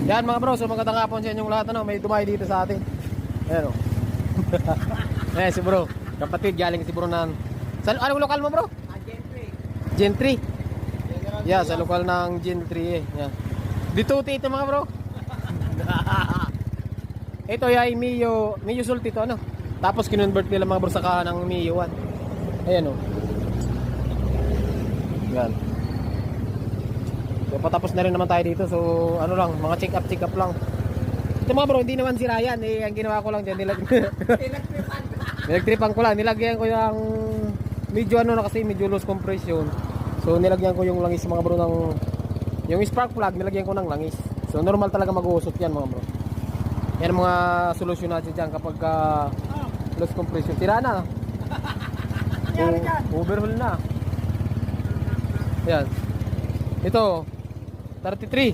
Yan mga bro, so magandang hapon sa inyong lahat. Ano, may dumayo dito sa atin. Ayan o. Ayan si bro, kapatid galing si bro na. Anong lokal mo bro? Gentry. Yeah, sa lokal ng Gentry eh. Yeah. Dito ito mga bro. Ito ay Mio Salt ito ano. Tapos kinonvert nila mga bro sa ng Mio 1. Ayan o. Yan. So patapos na rin naman tayo dito. So ano lang, mga check up lang. Ito mga bro, hindi naman sira yan eh. Ang ginawa ko lang dyan, nilagtripan ko lang. Nilagyan ko yung medyo ano na kasi, medyo loose compression. So nilagyan ko yung langis mga bro ng yung spark plug, nilagyan ko ng langis. So normal talaga mag-uusot yan mga bro. Yan ang mga solusyon natin dyan kapag loose compression. Tira na. Overhaul na. Yan. Ito 33